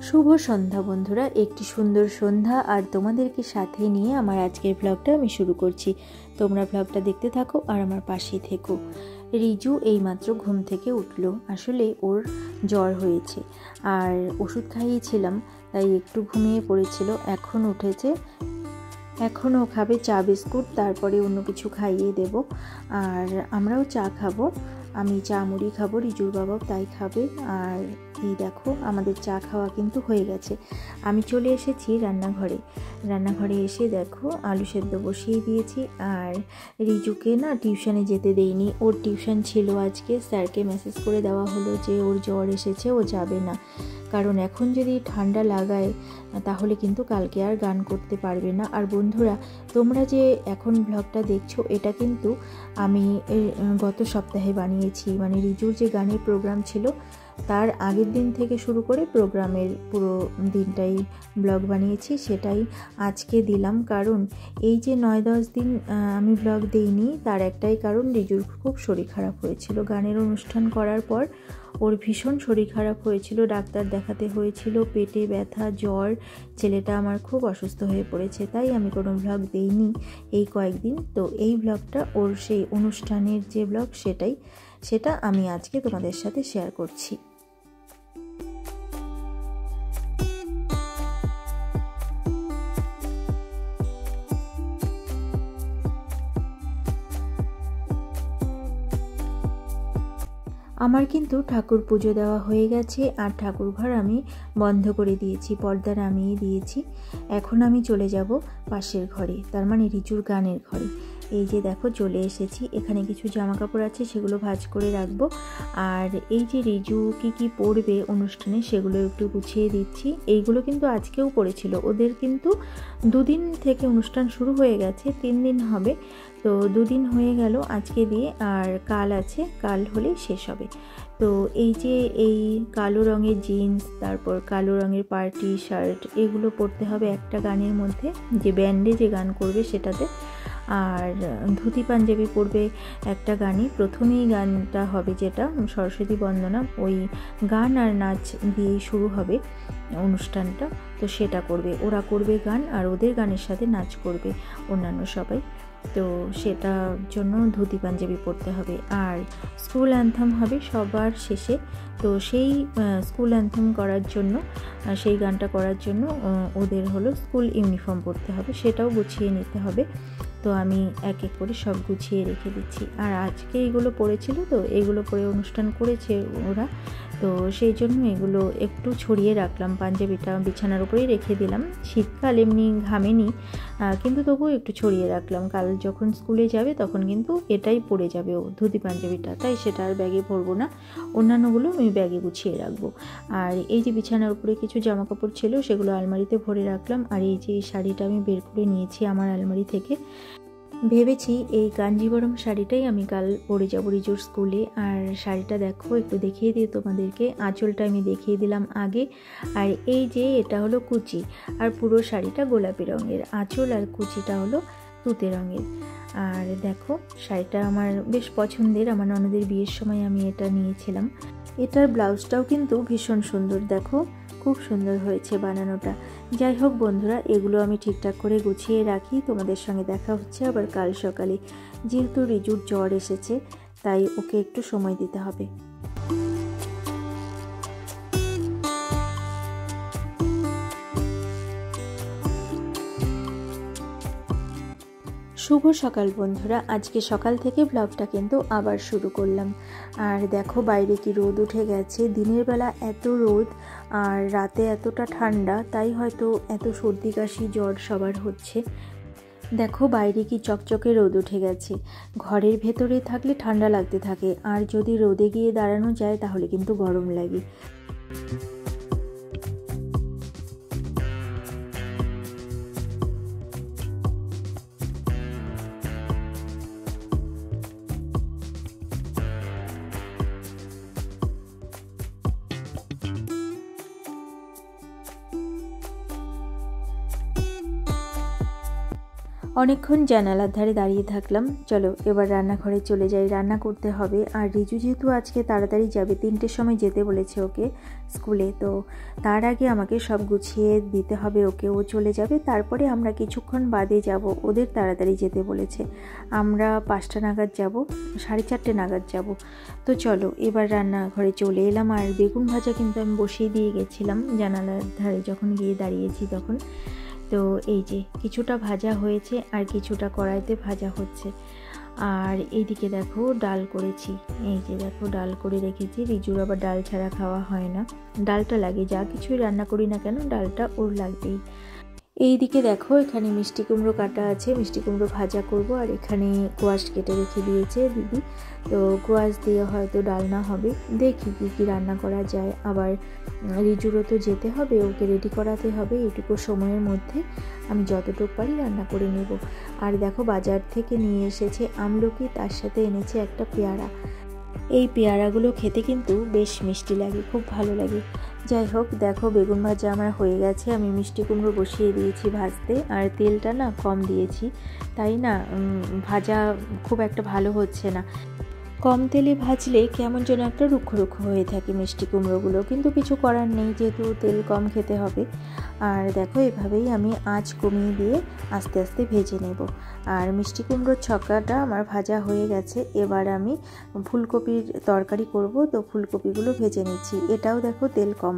শুভ সন্ধ্যা বন্ধুরা, একটি সুন্দর সন্ধ্যা আর তোমাদেরকে সাথে নিয়ে আমার আজকের ব্লগটা আমি শুরু করছি। তোমরা ব্লগটা দেখতে থাকো আর আমার পাশেই থেকো। রিজু এইমাত্র ঘুম থেকে উঠলো। আসলে ওর জ্বর হয়েছে আর ওষুধ খাইয়েছিলাম, তাই একটু ঘুমিয়ে পড়েছিল। এখন উঠেছে, এখন ও খাবে চা বিস্কুট, তারপরে অন্য কিছু খাইয়ে দেব। আর আমরাও চা খাবো, আমি চা মুড়ি খাবো, রিজুর বাবাও তাই খাবে। আর এই দেখো আমাদের চা খাওয়া কিন্তু হয়ে গেছে। আমি চলে এসেছি রান্নাঘরে এসে দেখো আলু সেদ্ধ বসিয়ে দিয়েছি। আর রিজুকে না টিউশনে যেতে দেইনি, ওর টিউশন ছিল আজকে। স্যারকে মেসেজ করে দেওয়া হলো যে ওর জ্বর এসেছে, ও যাবে না। কারণ এখন যদি ঠান্ডা লাগায় তাহলে কিন্তু কালকে আর গান করতে পারবে না। আর বন্ধুরা, তোমরা যে এখন ব্লগটা দেখছো, এটা কিন্তু আমি গত সপ্তাহে বানিয়েছি। মানে রিজুর যে গানের প্রোগ্রাম ছিল তার আগের দিন থেকে শুরু করে প্রোগ্রামের পুরো দিনটাই ব্লগ বানিয়েছি, সেটাই আজকে দিলাম। কারণ এই যে 9-10 দিন আমি ব্লগ দিইনি, তার একটাই কারণ, রিজুর খুব শরীর খারাপ হয়েছিল। গানের অনুষ্ঠান করার পর ওর ভীষণ শরীর খারাপ হয়েছিল, ডাক্তার দেখাতে হয়েছিল, পেটে ব্যথা, জ্বর। ছেলেটা আমার খুব অসুস্থ হয়ে পড়েছে, তাই আমি কোনো ব্লগ দিইনি এই কয়েকদিন। তো এই ব্লগটা ওর সেই অনুষ্ঠানের যে ব্লগ, সেটা আমি আজকে তোমাদের সাথে শেয়ার করছি। আমার কিন্তু ঠাকুর পুজো দেওয়া হয়ে গেছে আর ঠাকুর ঘর আমি বন্ধ করে দিয়েছি, পর্দা নামিয়ে দিয়েছি। এখন আমি চলে যাব পাশের ঘরে, তার মানে রিজুর গানের ঘরে। এই যে দেখো চলে এসেছি। এখানে কিছু জামা কাপড় আছে, সেগুলো ভাঁজ করে রাখবো। আর এই যে রিজু কি পরবে অনুষ্ঠানে, সেগুলো একটু গুছিয়ে দিচ্ছি। এইগুলো কিন্তু আজকেও পড়েছিল, ওদের কিন্তু 2 দিন থেকে অনুষ্ঠান শুরু হয়ে গেছে, 3 দিন হবে। তো 2 দিন হয়ে গেল আজকে দিয়ে, আর কাল আছে, কাল হলেই শেষ হবে। তো এই যে এই কালো রঙের জিন্স, তারপর কালো রঙের পার্টি শার্ট, এগুলো পরতে হবে একটা গানের মধ্যে, যে ব্যান্ডে যে গান করবে সেটাতে। আর ধুতি পাঞ্জাবি পরবে একটা গানে। প্রথমেই গানটা হবে যেটা সরস্বতী বন্দনা, ওই গান আর নাচ দিয়েই শুরু হবে অনুষ্ঠানটা। তো সেটা করবে, ওরা করবে গান আর ওদের গানের সাথে নাচ করবে অন্যান্য সবাই। তো সেটার জন্য ধুতি পাঞ্জাবি পরতে হবে। আর স্কুল অ্যান্থেম হবে সবার শেষে। তো সেই স্কুল অ্যান্থেম করার জন্য, সেই গানটা করার জন্য ওদের হলো স্কুল ইউনিফর্ম পরতে হবে, সেটাও গুছিয়ে নিতে হবে। তো আমি এক এক করে সব গুছিয়ে রেখে দিচ্ছি। আর আজকে এইগুলো পড়েছিল, তো এইগুলো পরে অনুষ্ঠান করেছে ওরা, তো সেই জন্য এগুলো একটু ছড়িয়ে রাখলাম। পাঞ্জাবিটা বিছানার উপরেই রেখে দিলাম, শীতকাল এমনি ঘামেনি, কিন্তু তবুও একটু ছড়িয়ে রাখলাম। কাল যখন স্কুলে যাবে তখন কিন্তু এটাই পরে যাবে ও, ধুতি পাঞ্জাবিটা, তাই সেটা আর ব্যাগে ভরবো না, অন্যান্যগুলো আমি ব্যাগে গুছিয়ে রাখবো। আর এই যে বিছানার উপরে কিছু জামা কাপড় ছিল, সেগুলো আলমারিতে ভরে রাখলাম। আর এই যে শাড়িটা আমি বের করে নিয়েছি আমার আলমারি থেকে। ভেবেছি এই কাঞ্জিবরম শাড়িটাই আমি কাল পরে যাবো রিজুর স্কুলে। আর শাড়িটা দেখো, একটু দেখিয়ে দিই তোমাদেরকে। আঁচলটা আমি দেখিয়ে দিলাম আগে। আর এই যে এটা হলো কুচি, আর পুরো শাড়িটা গোলাপি রঙের, আঁচল আর কুচিটা হলো তুতে রঙের। আর দেখো শাড়িটা আমার বেশ পছন্দের, আমার ননদের বিয়ের সময় আমি এটা নিয়েছিলাম। এটার ব্লাউজটাও কিন্তু ভীষণ সুন্দর, দেখো খুব সুন্দর হয়েছে বানানোটা। যাই হোক বন্ধুরা, এগুলো আমি ঠিকঠাক করে গুছিয়ে রাখি। তোমাদের সঙ্গে দেখা হচ্ছে আবার কাল সকালে। যেহেতু রিজুর জ্বর এসেছে, তাই ওকে একটু সময় দিতে হবে। শুভ সকাল বন্ধুরা, আজকে সকাল থেকে ব্লগটা কিন্তু আবার শুরু করলাম। আর দেখো বাইরে কি রোদ উঠে গেছে। দিনের বেলা এত রোদ আর রাতে এতটা ঠান্ডা, তাই হয়তো এত সর্দি কাশি জ্বর সবার হচ্ছে। দেখো বাইরে কি চকচকে রোদ উঠে গেছে। ঘরের ভেতরে থাকলে ঠান্ডা লাগতে থাকে, আর যদি রোদে গিয়ে দাঁড়ানো যায় তাহলে কিন্তু গরম লাগে। অনেকক্ষণ জানালার ধারে দাঁড়িয়ে থাকলাম। চলো এবার রান্নাঘরে চলে যাই, রান্না করতে হবে। আর রিজু যেহেতু আজকে তাড়াতাড়ি যাবে, 3টের সময় যেতে বলেছে ওকে স্কুলে, তো তার আগে আমাকে সব গুছিয়ে দিতে হবে ওকে। ও চলে যাবে, তারপরে আমরা কিছুক্ষণ বাদে যাব। ওদের তাড়াতাড়ি যেতে বলেছে, আমরা 5টা নাগাদ যাব, 4:30 নাগাদ যাব। তো চলো এবার রান্নাঘরে চলে এলাম। আর বেগুন ভাজা কিন্তু আমি বসিয়ে দিয়ে গেছিলাম জানালার ধারে, যখন গিয়ে দাঁড়িয়েছি তখন। তো এই যে কিছুটা ভাজা হয়েছে আর কিছুটা কড়াইতে ভাজা হচ্ছে। আর এইদিকে দেখো ডাল করেছি, এই যে দেখো ডাল করে রেখেছি। রিজুর আবার ডাল ছাড়া খাওয়া হয় না, ডালটা লাগে, যা কিছুই রান্না করি না কেন ডালটা ওর লাগবেই। এইদিকে দেখো এখানে মিষ্টি কুমড়ো কাটা আছে, মিষ্টি কুমড়ো ভাজা করব। আর এখানে কোয়াশ কেটে রেখে দিয়েছে দিদি, তো কোয়াশ দিয়ে হয়তো ডালনা হবে। দেখি কী কী রান্না করা যায়। আবার রিজুরও তো যেতে হবে, ওকে রেডি করাতে হবে। এইটুকু সময়ের মধ্যে আমি যতটুকু পারি রান্না করে নেব। আর দেখো বাজার থেকে নিয়ে এসেছে আমলকি, তার সাথে এনেছে একটা পেয়ারা। এই পেয়ারাগুলো খেতে কিন্তু বেশ মিষ্টি লাগে, খুব ভালো লাগে। যাই হোক দেখো বেগুন ভাজা আমার হয়ে গেছে, আমি মিষ্টি কুমড়ো বসিয়ে দিয়েছি ভাজতে। আর তেলটা না কম দিয়েছি, তাই না ভাজা খুব একটা ভালো হচ্ছে না। কম তেলে ভাজলে কেমন যেন একটা রুক্ষ রুক্ষ হয়ে থাকে মিষ্টি কুমড়োগুলো, কিন্তু কিছু করার নেই, যেহেতু তেল কম খেতে হবে। আর দেখো এভাবেই আমি আঁচ কমিয়ে দিয়ে আস্তে আস্তে ভেজে নেব। আর মিষ্টি কুমড়োর ছক্কাটা আমার ভাজা হয়ে গেছে। এবার আমি ফুলকপির তরকারি করব, তো ফুলকপিগুলো ভেজে নিচ্ছি। এটাও দেখো তেল কম,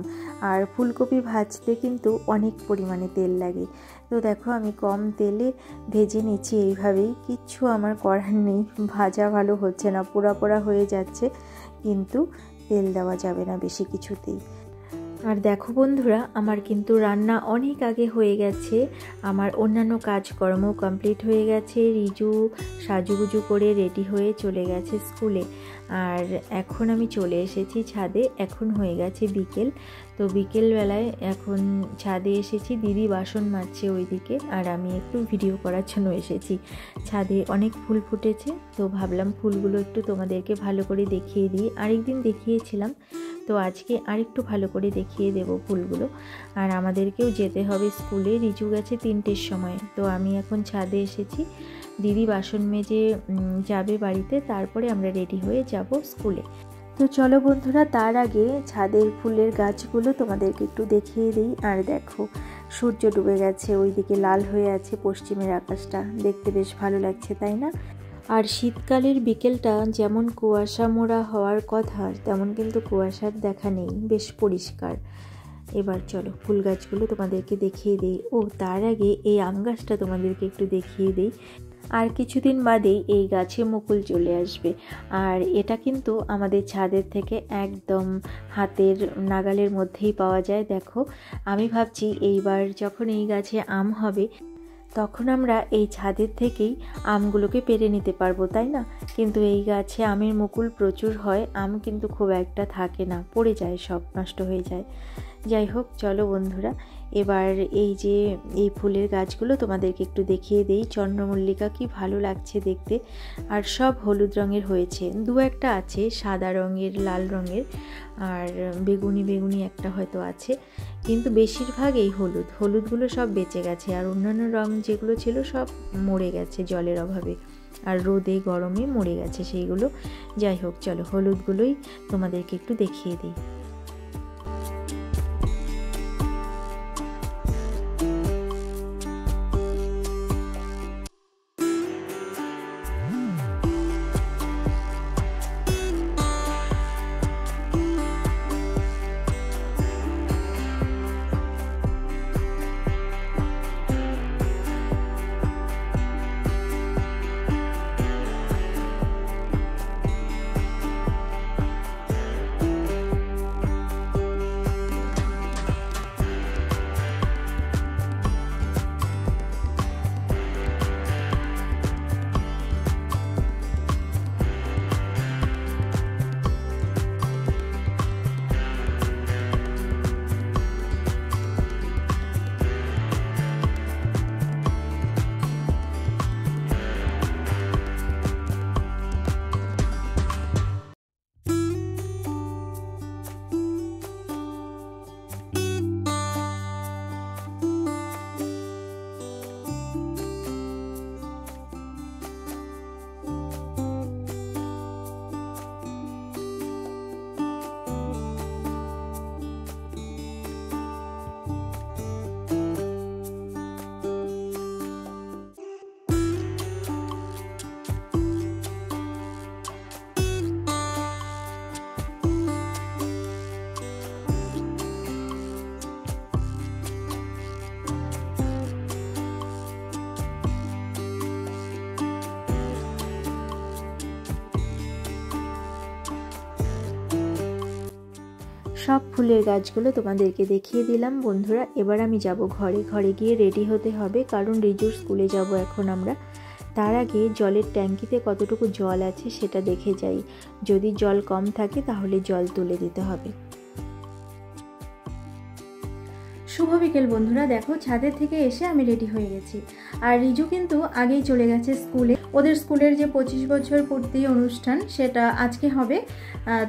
আর ফুলকপি ভাজতে কিন্তু অনেক পরিমাণে তেল লাগে। তো দেখো আমি কম তেলে ভেজে নিচ্ছি এইভাবেই, কিচ্ছু আমার করার নেই। ভাজা ভালো হচ্ছে না, পোড়া পোড়া হয়ে যাচ্ছে, কিন্তু তেল দেওয়া যাবে না বেশি কিছুতেই। আর দেখো বন্ধুরা, আমার কিন্তু রান্না অনেক আগে হয়ে গেছে, আমার অন্যান্য কাজকর্ম কমপ্লিট হয়ে গেছে। রিজু সাজুগুজু করে রেডি হয়ে চলে গেছে স্কুলে। আর এখন আমি চলে এসেছি ছাদে, এখন হয়ে গেছে বিকেল। তো বিকেলবেলায় এখন ছাদে এসেছি, দিদি বাসন মাজছে ওইদিকে, আর আমি একটু ভিডিও করার জন্য এসেছি। ছাদে অনেক ফুল ফুটেছে, তো ভাবলাম ফুলগুলো একটু তোমাদেরকে ভালো করে দেখিয়ে দিই। আরেকদিন দেখিয়েছিলাম, তো আজকে আরেকটু ভালো করে দেখিয়ে দেব ফুলগুলো। আর আমাদেরকেও যেতে হবে স্কুলে, রিজু গেছে 3টের সময়। তো আমি এখন ছাদে এসেছি, দিদি বাসন মেজে যাবে বাড়িতে, তারপরে আমরা রেডি হয়ে যাব স্কুলে। তো চলো বন্ধুরা, তার আগে ছাদের ফুলের গাছগুলো তোমাদেরকে একটু দেখিয়ে দিই। আর দেখো সূর্য ডুবে গেছে, ওইদিকে লাল হয়ে আছে পশ্চিমের আকাশটা, দেখতে বেশ ভালো লাগছে তাই না? আর শীতকালের বিকেলটা যেমন কুয়াশা মোড়া হওয়ার কথা, তেমন কিন্তু কুয়াশার দেখা নেই, বেশ পরিষ্কার। এবার চলো ফুল গাছগুলো তোমাদেরকে দেখিয়ে দিই। ও তার আগে এই আম গাছটা তোমাদেরকে একটু দেখিয়ে দিই। আর কিছুদিন বাদেই এই গাছে মুকুল চলে আসবে। আর এটা কিন্তু আমাদের ছাদের থেকে একদম হাতের নাগালের মধ্যেই পাওয়া যায়। দেখো আমি ভাবছি এইবার যখন এই গাছে আম হবে, তখন আমরা এই ছাদের থেকেই আমগুলোকে পেরে নিতে পারবো, তাই না? কিন্তু এই গাছে আমের মুকুল প্রচুর হয়, আম কিন্তু খুব একটা থাকে না, পড়ে যায়, সব নষ্ট হয়ে যায়। যাই হোক চলো বন্ধুরা, এবার এই যে এই ফুলের গাছগুলো তোমাদেরকে একটু দেখিয়ে দেই। চন্দ্রমল্লিকা কি ভালো লাগছে দেখতে, আর সব হলুদ রঙের হয়েছে, দু একটা আছে সাদা রঙের, লাল রঙের, আর বেগুনি বেগুনি একটা হয়তো আছে, কিন্তু বেশিরভাগ এই হলুদগুলো সব বেঁচে গেছে। আর অন্যান্য রঙ যেগুলো ছিল সব মরে গেছে জলের অভাবে, আর রোদে গরমে মরে গেছে সেইগুলো। যাই হোক চলো হলুদগুলোই তোমাদেরকে একটু দেখিয়ে দিই। সব ফুলের গাছগুলো তোমাদেরকে দেখিয়ে দিলাম বন্ধুরা। এবার আমি যাব ঘরে। ঘরে গিয়ে রেডি হতে হবে, কারণ রিজুর স্কুলে যাব এখন আমরা। তার আগে জলের ট্যাঙ্কিতে কতটুকু জল আছে সেটা দেখে যাই। যদি জল কম থাকে তাহলে জল তুলে দিতে হবে। শুভ বিকেল বন্ধুরা। দেখো, ছাদের থেকে এসে আমি রেডি হয়ে গেছি। আর রিজু কিন্তু আগেই চলে গেছে স্কুলে। ওদের স্কুলের যে 25 বছর পূর্তি অনুষ্ঠান সেটা আজকে হবে।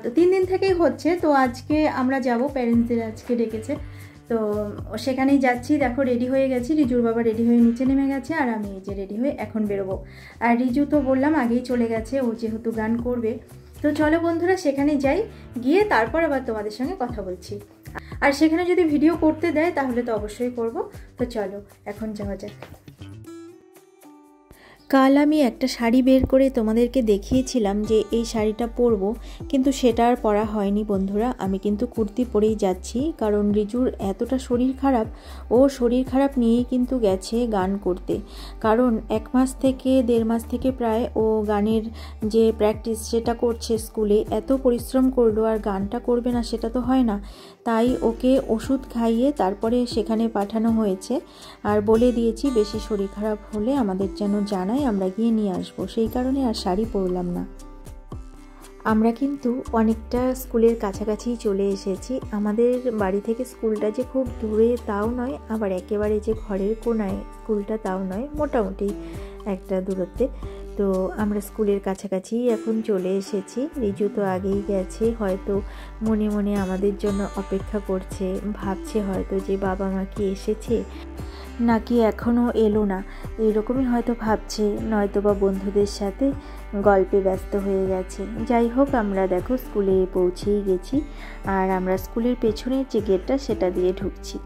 তো 3 দিন থেকেই হচ্ছে। তো আজকে আমরা যাব, প্যারেন্টসদের আজকে ডেকেছে, তো সেখানেই যাচ্ছি। দেখো রেডি হয়ে গেছি। রিজুর বাবা রেডি হয়ে নিচে নেমে গেছে, আর আমি এই যে রেডি হয়ে এখন বেরোবো। আর রিজু তো বললাম আগেই চলে গেছে, ও যেহেতু গান করবে। তো চলো বন্ধুরা সেখানে যাই, গিয়ে তারপর আবার তোমাদের সঙ্গে কথা বলছি। আর সেখানে যদি ভিডিও করতে দেয় তাহলে তো অবশ্যই করব। তো চলো এখন যাওয়া যাক। কাল আমি একটা শাড়ি বের করে তোমাদেরকে দেখিয়েছিলাম যে এই শাড়িটা পরবো, কিন্তু সেটা আর পরা হয়নি বন্ধুরা। আমি কিন্তু কুর্তি পরেই যাচ্ছি, কারণ রিজুর এতটা শরীর খারাপ, ও শরীর খারাপ নিয়েই কিন্তু গেছে গান করতে। কারণ 1 মাস থেকে 1.5 মাস থেকে প্রায় ও গানের যে প্র্যাকটিস সেটা করছে স্কুলে। এত পরিশ্রম করলো, আর গানটা করবে না সেটা তো হয় না। তাই ওকে ওষুধ খাইয়ে তারপরে সেখানে পাঠানো হয়েছে। আর বলে দিয়েছি বেশি শরীর খারাপ হলে আমাদের যেন জানায়, আমরা গিয়ে নিয়ে আসবো। সেই কারণে আর শাড়ি পরলাম না। আমরা কিন্তু অনেকটা স্কুলের কাছাকাছি চলে এসেছি। আমাদের বাড়ি থেকে স্কুলটা যে খুব দূরে তাও নয়, আবার একেবারে যে ঘরের কোনায় স্কুলটা তাও নয়, মোটামুটি একটা দূরত্বে। তো আমরা স্কুলের কাছাকাছি এখন চলে এসেছি। রিজু তো আগেই গেছে, হয়তো মনে মনে আমাদের জন্য অপেক্ষা করছে, ভাবছে হয়তো যে বাবা মা কি এসেছে নাকি এখনও এলো না, এরকমই হয়তো ভাবছে, নয়তো বা বন্ধুদের সাথে গল্পে ব্যস্ত হয়ে গেছে। যাই হোক, আমরা দেখো স্কুলে পৌঁছেই গেছি। আর আমরা স্কুলের পেছনের যে গেটটা সেটা দিয়ে ঢুকছি।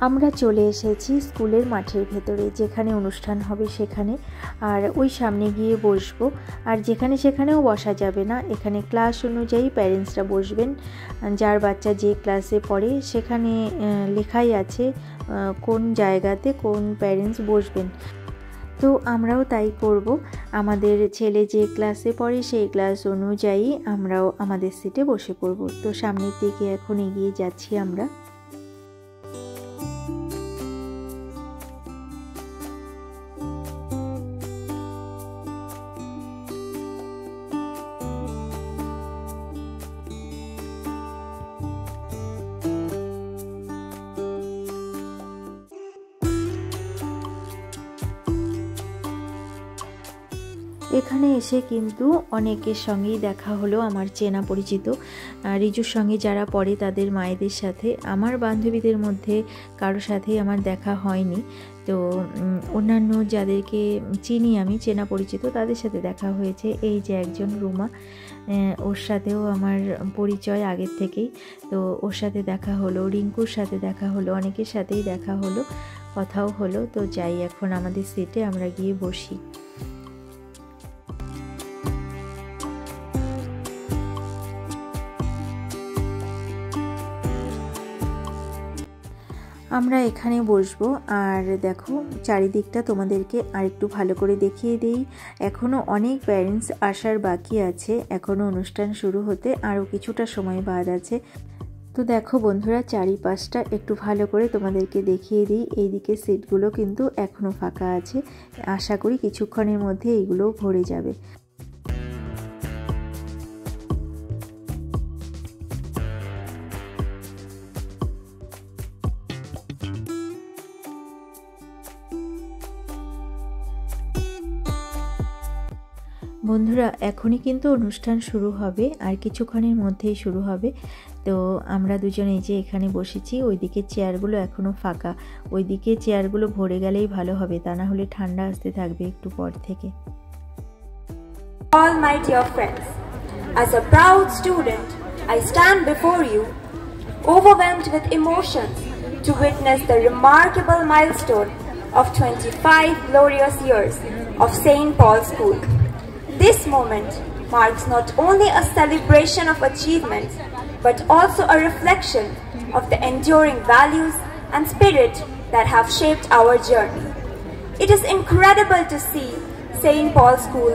আমরা চলে এসেছি স্কুলের মাঠের ভেতরে, যেখানে অনুষ্ঠান হবে সেখানে। আর ওই সামনে গিয়ে বসবো। আর যেখানে সেখানেও বসা যাবে না, এখানে ক্লাস অনুযায়ী প্যারেন্টসরা বসবেন। যার বাচ্চা যে ক্লাসে পড়ে সেখানে লেখাই আছে কোন জায়গাতে কোন প্যারেন্টস বসবেন। তো আমরাও তাই করব। আমাদের ছেলে যে ক্লাসে পড়ে সেই ক্লাস অনুযায়ী আমরাও আমাদের সিটে বসে পড়ব। তো সামনের দিকে এখন এগিয়ে যাচ্ছি আমরা। এখানে এসে কিন্তু অনেকের সঙ্গেই দেখা হলো, আমার চেনা পরিচিত। রিজুর সঙ্গে যারা পড়ে তাদের মায়েদের সাথে। আমার বান্ধবীদের মধ্যে কারোর সাথেই আমার দেখা হয়নি। তো অন্যান্য যাদেরকে চিনি আমি, চেনা পরিচিত, তাদের সাথে দেখা হয়েছে। এই যে একজন রুমা, ওর সাথেও আমার পরিচয় আগের থেকেই। তো ওর সাথে দেখা হলো, রিঙ্কুর সাথে দেখা হলো, অনেকের সাথেই দেখা হলো, কথাও হলো। তো যাই এখন আমাদের সিটে আমরা গিয়ে বসি। আমরা এখানে বসবো। আর দেখো চারিদিকটা তোমাদেরকে আরেকটু ভালো করে দেখিয়ে দিই। এখনও অনেক প্যারেন্টস আসার বাকি আছে, এখনও অনুষ্ঠান শুরু হতে আরও কিছুটা সময় বাদ আছে। তো দেখো বন্ধুরা, চারিপাশটা একটু ভালো করে তোমাদেরকে দেখিয়ে দিই। এইদিকে সিটগুলো কিন্তু এখনও ফাঁকা আছে, আশা করি কিছুক্ষণের মধ্যে এইগুলো ভরে যাবে। বন্ধুরা এখনই কিন্তু অনুষ্ঠান শুরু হবে, আর কিছুক্ষণের মধ্যেই শুরু হবে। তো আমরা দুজনে যে এখানে বসেছি, ওইদিকে চেয়ারগুলো এখনও ফাঁকা। ওইদিকে চেয়ারগুলো ভরে গেলেই ভালো হবে, তা না হলে ঠান্ডা আসতে থাকবে একটু পর থেকে। All my dear friends, as a proud student, I stand before you, overwhelmed with emotions to witness the remarkable milestone of 25 glorious years of St. Paul's School. This moment marks not only a celebration of achievements, but also a reflection of the enduring values and spirit that have shaped our journey. It is incredible to see St. Paul's School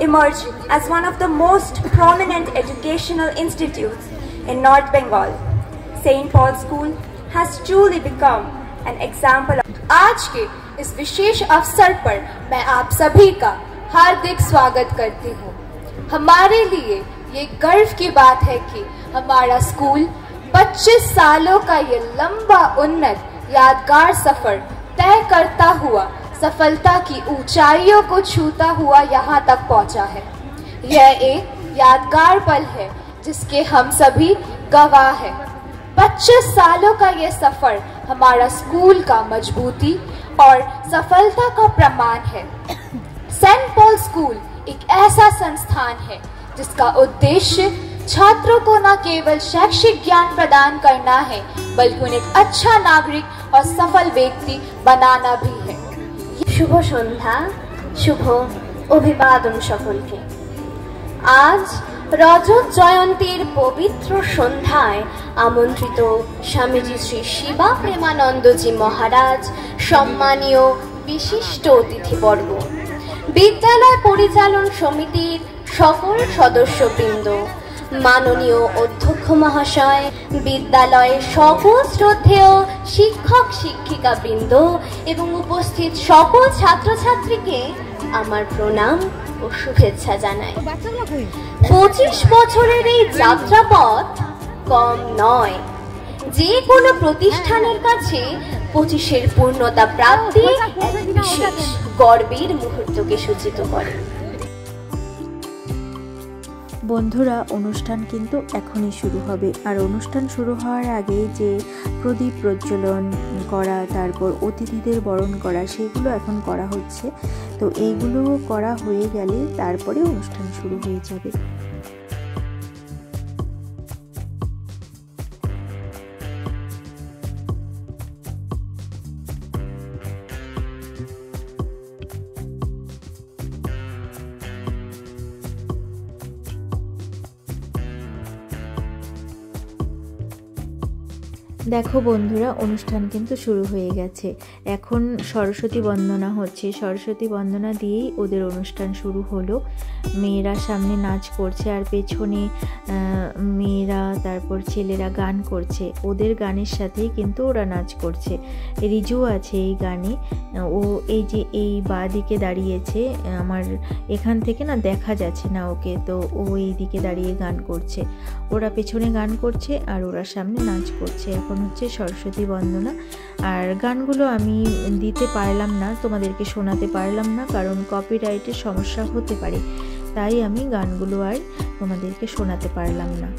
emerging as one of the most prominent educational institutes in North Bengal. St. Paul's School has truly become an example of... आज के इस विशेष अवसर पर मैं आप सभी का हार्दिक स्वागत करती हूँ। हमारे लिए ये गर्व की बात है कि हमारा स्कूल 25 सालों का ये लंबा उन्नत यादगार सफर तय करता हुआ सफलता की ऊंचाइयों को छूता हुआ यहाँ तक पहुँचा है। यह एक यादगार पल है जिसके हम सभी गवाह हैं। 25 सालों का ये सफर हमारा स्कूल का मजबूती और सफलता का प्रमाण है। सेंट पॉल स्कूल एक ऐसा संस्थान है जिसका उद्देश्य छात्रों को न केवल शैक्षिक ज्ञान प्रदान करना है बल्कि उन्हें एक अच्छा नागरिक और सफल व्यक्ति बनाना भी है। शुभ सन्ध्या, शुभ अभिवादन सकलके। आज रजत जयंतीर पवित्र सन्ध्याय आमंत्रित स्वामीजी श्री शिवा प्रेमानंद जी महाराज, सम्मानीय विशिष्ट अतिथिवर्ग, विद्यालय परिचालन समितिर सकल सदस्यबृंद, माननीय अध्यक्ष महाशय, विद्यालय सकल श्रद्धेय शिक्षक शिक्षिका बृंद एवं उपस्थित सकल छात्र छात्री के आमार प्रणाम और शुभेच्छा जानाई। 25 বছরের এই যাত্রাপথ কম নয়। যে কোনো প্রতিষ্ঠানের কাছে 25-এর পূর্ণতা প্রাপ্তি এক বিশেষ গর্বের মুহূর্তকে সূচিত করে। বন্ধুরা, অনুষ্ঠান কিন্তু এখনই শুরু হবে। আর অনুষ্ঠান শুরু হওয়ার আগে যে প্রদীপ প্রজ্বলন করা, তারপর অতিথিদের বরণ করা, সেগুলো এখন করা হচ্ছে। তো এইগুলো করা হয়ে গেলে তারপরে অনুষ্ঠান শুরু হয়ে যাবে। দেখো বন্ধুরা, অনুষ্ঠান কিন্তু শুরু হয়ে গেছে। এখন সরস্বতী বন্দনা হচ্ছে। সরস্বতী বন্দনা দিয়েই ওদের অনুষ্ঠান শুরু হলো। মেয়েরা সামনে নাচ করছে আর পেছনে মেয়েরা, তারপর ছেলেরা গান করছে। ওদের গানের সাথেই কিন্তু ওরা নাচ করছে। রিজু আছে এই গানে। ও এই যে এই বাঁ দিকে দাঁড়িয়েছে, আমার এখান থেকে না দেখা যাচ্ছে না ওকে, তো ও এই দিকে দাঁড়িয়ে গান করছে। ওরা পেছনে গান করছে আর ওরা সামনে নাচ করছে। এখন হচ্ছে সরস্বতী বন্দনা। আর গানগুলো আমি দিতে পারলাম না, তোমাদেরকে শোনাতে পারলাম না, কারণ কপিরাইটের সমস্যা হতে পারে, তাই আমি গানগুলো আর তোমাদেরকে শোনাতে পারলাম না।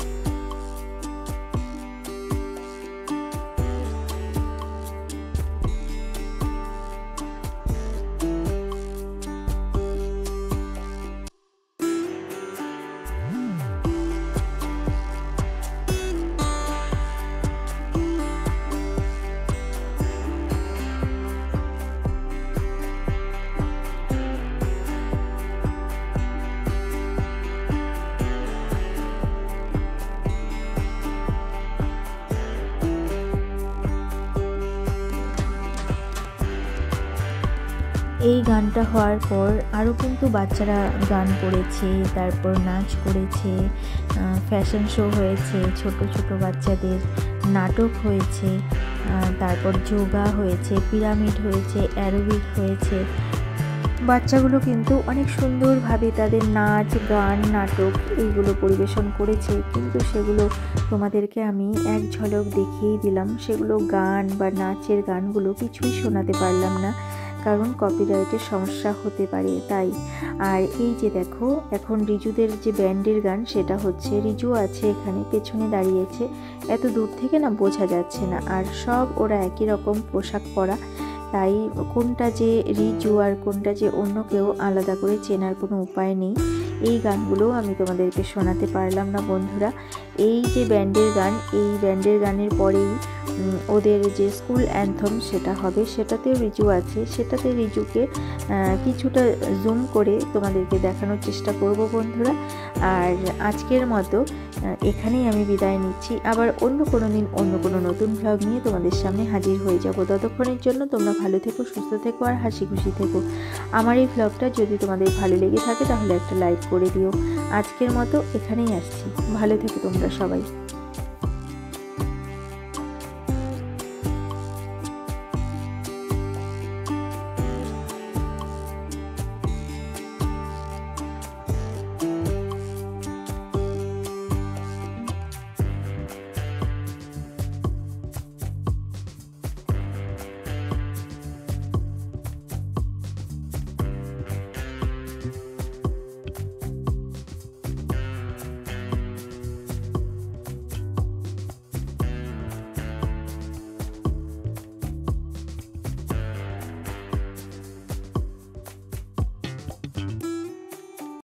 এই গানটা হওয়ার পর আরও কিন্তু বাচ্চারা গান করেছে, তারপর নাচ করেছে, ফ্যাশন শো হয়েছে, ছোট ছোট বাচ্চাদের নাটক হয়েছে, তারপর যোগা হয়েছে, পিরামিড হয়েছে, অ্যারোবিক হয়েছে। বাচ্চাগুলো কিন্তু অনেক সুন্দরভাবে তাদের নাচ, গান, নাটক এইগুলো পরিবেশন করেছে, কিন্তু সেগুলো তোমাদেরকে আমি এক ঝলক দেখিয়েই দিলাম। সেগুলো গান বা নাচের গানগুলো কিছুই শোনাতে পারলাম না, কারণ কপিরাইটের সমস্যা হতে পারে তাই। আর এই যে দেখো, এখন রিজুদের যে ব্যান্ডের গান সেটা হচ্ছে। রিজু আছে এখানে পেছনে দাঁড়িয়েছে, এত দূর থেকে না বোঝা যাচ্ছে না। আর সব ওরা একই রকম পোশাক পরা, তাই কোনটা যে রিজু আর কোনটা যে অন্য কেউ আলাদা করে চেনার কোনো উপায় নেই। এই গানগুলো আমি তোমাদেরকে শোনাতে পারলাম না বন্ধুরা। এই যে ব্যান্ডের গান, এই ব্যান্ডের গানের পরেই ওদের যে স্কুল অ্যান্থম সেটা হবে, সেটাতেও রিজু আছে, সেটাতে রিজুকে কিছুটা জুম করে তোমাদেরকে দেখানোর চেষ্টা করব বন্ধুরা। আর আজকের মতো এখানেই আমি বিদায় নিচ্ছি। আবার অন্য কোনো দিন অন্য কোনো নতুন ভ্লগ নিয়ে তোমাদের সামনে হাজির হয়ে যাব। ততক্ষণের জন্য তোমরা ভালো থেকো, সুস্থ থেকো আর হাসি খুশি থেকো। আমার এই ভ্লগটা যদি তোমাদের ভালো লেগে থাকে তাহলে একটা লাইক করে দিও। আজকের মতো এখানেই আসছি, ভালো থেকো তোমরা সবাই।